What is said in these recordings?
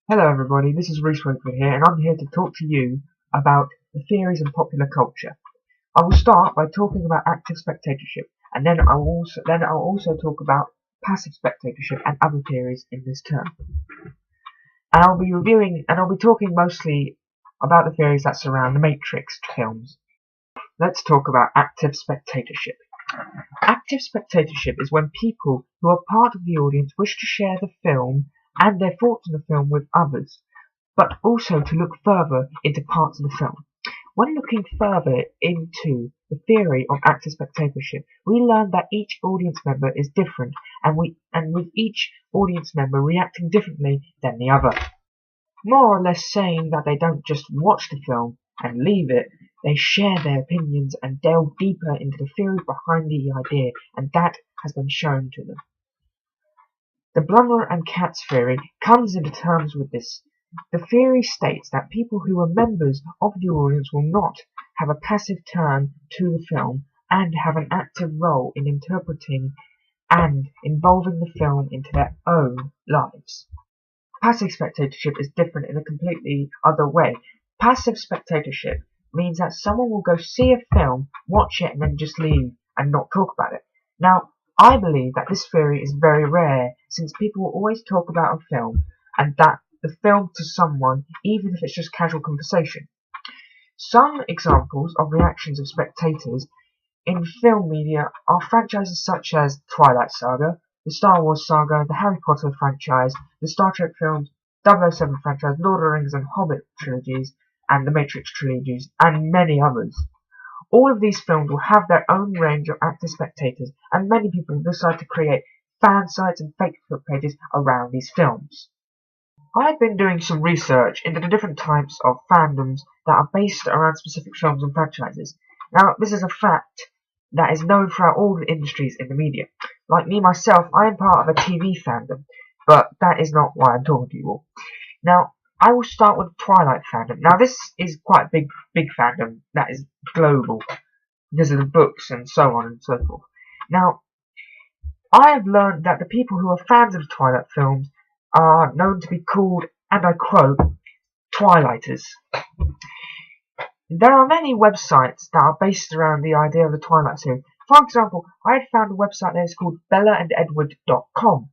Hello everybody, this is Reese Wakeford here, and I'm here to talk to you about the theories in popular culture. I will start by talking about active spectatorship, and then I'll also talk about passive spectatorship and other theories in this term. And I'll be talking mostly about the theories that surround the Matrix films. Let's talk about active spectatorship. Active spectatorship is when people who are part of the audience wish to share the film and their thoughts on the film with others, but also to look further into parts of the film. When looking further into the theory of active spectatorship, we learn that each audience member is different, and with each audience member reacting differently than the other. More or less saying that they don't just watch the film and leave it, they share their opinions and delve deeper into the theory behind the idea, and that has been shown to them. The Blummer and Katz theory comes into terms with this. The theory states that people who are members of the audience will not have a passive turn to the film and have an active role in interpreting and involving the film into their own lives. Passive spectatorship is different in a completely other way. Passive spectatorship means that someone will go see a film, watch it, and then just leave and not talk about it. Now, I believe that this theory is very rare, since people will always talk about a film, and that the film to someone, even if it's just casual conversation. Some examples of reactions of spectators in film media are franchises such as Twilight Saga, the Star Wars saga, the Harry Potter franchise, the Star Trek films, 007 franchise, Lord of the Rings and Hobbit trilogies, and the Matrix trilogies, and many others. All of these films will have their own range of active spectators, and many people decide to create fan sites and Facebook pages around these films. I've been doing some research into the different types of fandoms that are based around specific films and franchises. Now, this is a fact that is known throughout all the industries in the media. Like me myself, I am part of a TV fandom, but that is not why I'm talking to you all. Now, I will start with Twilight fandom. Now, this is quite a big fandom that is global because of the books and so on and so forth. Now, I have learned that the people who are fans of the Twilight films are known to be called, and I quote, Twilighters. There are many websites that are based around the idea of the Twilight series. For example, I had found a website that is called BellaandEdward.com.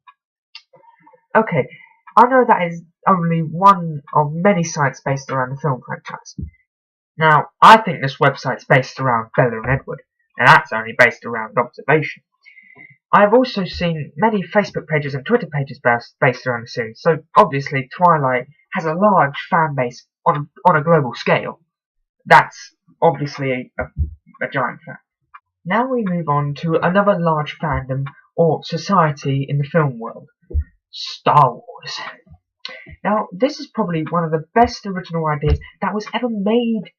Okay, I know that is only one of many sites based around the film franchise. Now, I think this website's based around Bella and Edward, and that's only based around observation. I have also seen many Facebook pages and Twitter pages based around the series, so obviously Twilight has a large fan base on a global scale. That's obviously a giant fact. Now we move on to another large fandom or society in the film world, Star Wars. Now, this is probably one of the best original ideas that was ever made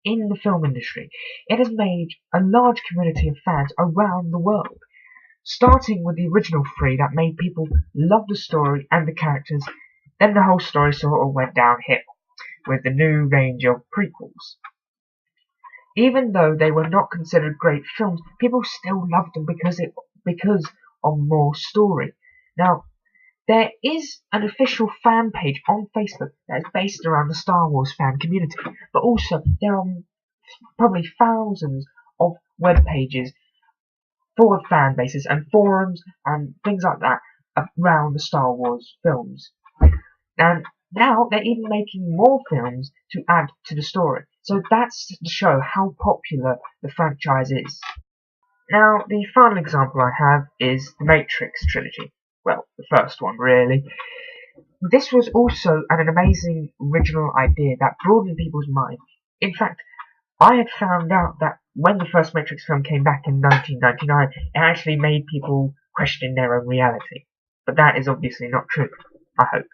in the film industry. It has made a large community of fans around the world, starting with the original three that made people love the story and the characters. Then the whole story sort of went downhill with the new range of prequels. Even though they were not considered great films, people still loved them because of more story. Now, there is an official fan page on Facebook that is based around the Star Wars fan community, but also there are probably thousands of web pages full of fan bases and forums and things like that around the Star Wars films. And now they're even making more films to add to the story. So that's to show how popular the franchise is. Now, the final example I have is the Matrix trilogy. Well, the first one, really. This was also an amazing original idea that broadened people's minds. In fact, I had found out that when the first Matrix film came back in 1999, it actually made people question their own reality. But that is obviously not true, I hope.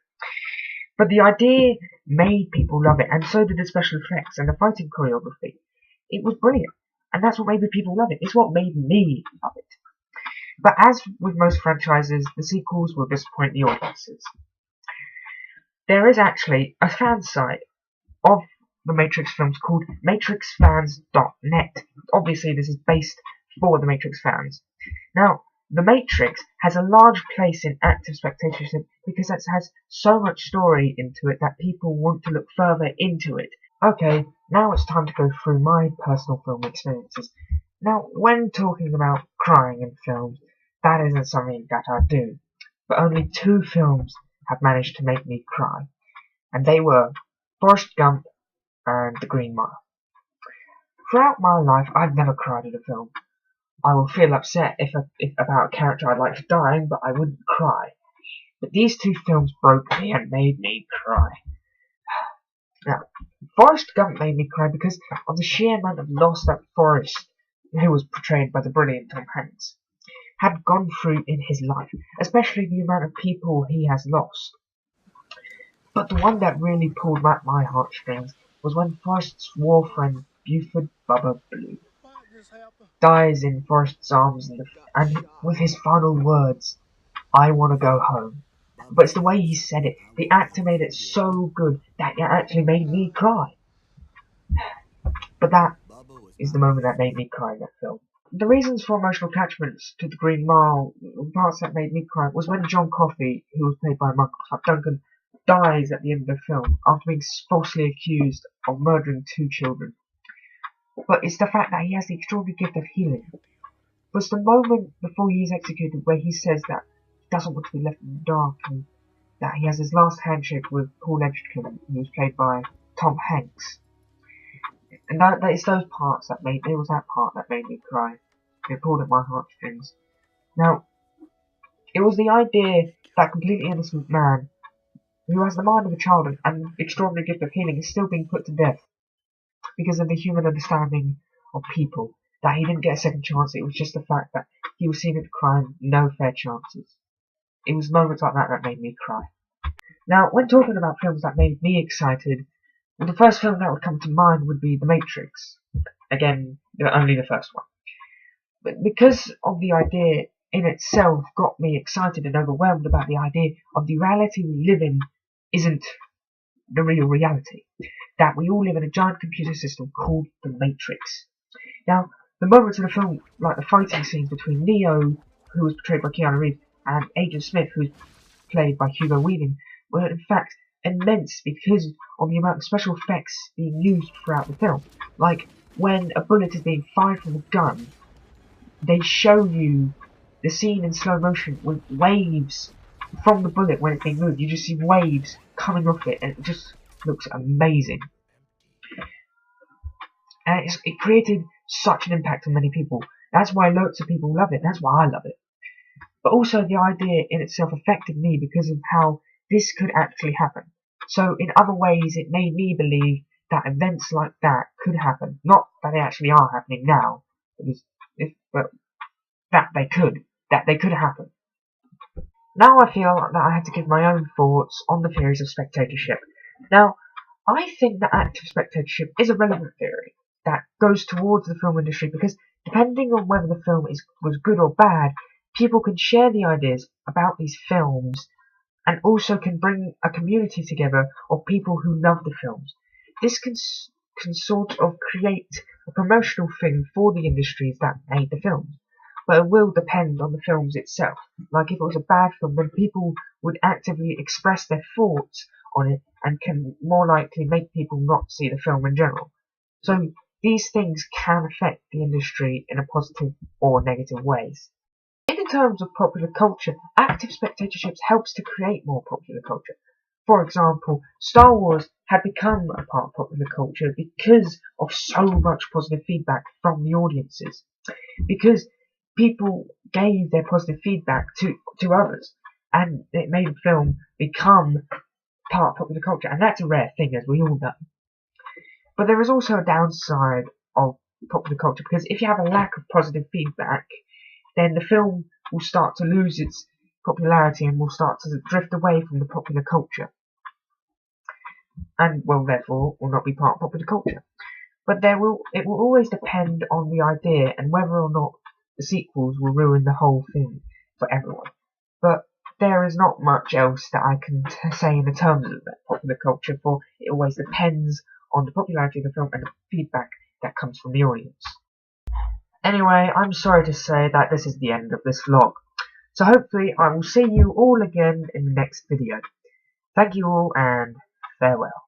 But the idea made people love it, and so did the special effects and the fighting choreography. It was brilliant, and that's what made people love it. It's what made me love it. But as with most franchises, the sequels will disappoint the audiences. There is actually a fan site of the Matrix films called MatrixFans.net. Obviously, this is based for the Matrix fans. Now, The Matrix has a large place in active spectatorship because it has so much story into it that people want to look further into it. Okay, now it's time to go through my personal film experiences. Now, when talking about crying in films, that isn't something that I do. But only 2 films have managed to make me cry, and they were Forrest Gump and The Green Mile. Throughout my life, I've never cried at a film. I will feel upset if about a character I'd like to die, but I wouldn't cry. But these 2 films broke me and made me cry. Now, Forrest Gump made me cry because of the sheer amount of loss that Forrest, who was portrayed by the brilliant Tom Hanks, had gone through in his life, especially the amount of people he has lost. But the one that really pulled at my heartstrings was when Forrest's war friend Buford Bubba Blue dies in Forrest's arms and with his final words, "I want to go home." But it's the way he said it. The actor made it so good that it actually made me cry. But that is the moment that made me cry in that film. The reasons for emotional attachments to The Green Mile, the parts that made me cry, was when John Coffey, who was played by Michael Clarke Duncan, dies at the end of the film after being falsely accused of murdering 2 children. But it's the fact that he has the extraordinary gift of healing. But it's the moment before he is executed where he says that he doesn't want to be left in the dark and that he has his last handshake with Paul Edgerton, who was played by Tom Hanks. And that it's those parts that made me cry. It pulled at my heartstrings. Now, it was the idea that completely innocent man, who has the mind of a child and extraordinary gift of healing, is still being put to death because of the human understanding of people, that he didn't get a second chance. It was just the fact that he was seen at the crime, no fair chances. It was moments like that that made me cry. Now, when talking about films that made me excited, the first film that would come to mind would be The Matrix. Again, only the first one. But because of the idea in itself got me excited and overwhelmed about the idea of the reality we live in isn't the real reality. That we all live in a giant computer system called The Matrix. Now, the moments in the film, like the fighting scenes between Neo, who was portrayed by Keanu Reeves, and Agent Smith, who was played by Hugo Weaving, were in fact immense because of the amount of special effects being used throughout the film. Like, when a bullet is being fired from a gun, they show you the scene in slow motion with waves from the bullet when it's being moved. You just see waves coming off it, and it just looks amazing. And it created such an impact on many people. That's why lots of people love it. That's why I love it. But also the idea in itself affected me because of how this could actually happen. So in other ways, it made me believe that events like that could happen. Not that they actually are happening now, but that they could happen. Now I feel that I have to give my own thoughts on the theories of spectatorship. Now, I think that active spectatorship is a relevant theory that goes towards the film industry because depending on whether the film was good or bad, people can share the ideas about these films and also can bring a community together of people who love the films. This can sort of create a promotional thing for the industries that made the films. But it will depend on the films itself. Like if it was a bad film, then people would actively express their thoughts on it and can more likely make people not see the film in general. So these things can affect the industry in a positive or negative ways. In terms of popular culture, active spectatorships helps to create more popular culture. For example, Star Wars had become a part of popular culture because of so much positive feedback from the audiences. Because people gave their positive feedback to others, and it made the film become part of popular culture, and that's a rare thing, as we all know. But there is also a downside of popular culture, because if you have a lack of positive feedback, then the film will start to lose its popularity and will start to drift away from the popular culture. And, well, therefore, will not be part of popular culture. But it will always depend on the idea and whether or not the sequels will ruin the whole thing for everyone. But there is not much else that I can say in the terms of that popular culture, for it always depends on the popularity of the film and the feedback that comes from the audience. Anyway, I'm sorry to say that this is the end of this vlog. So hopefully I will see you all again in the next video. Thank you all and farewell.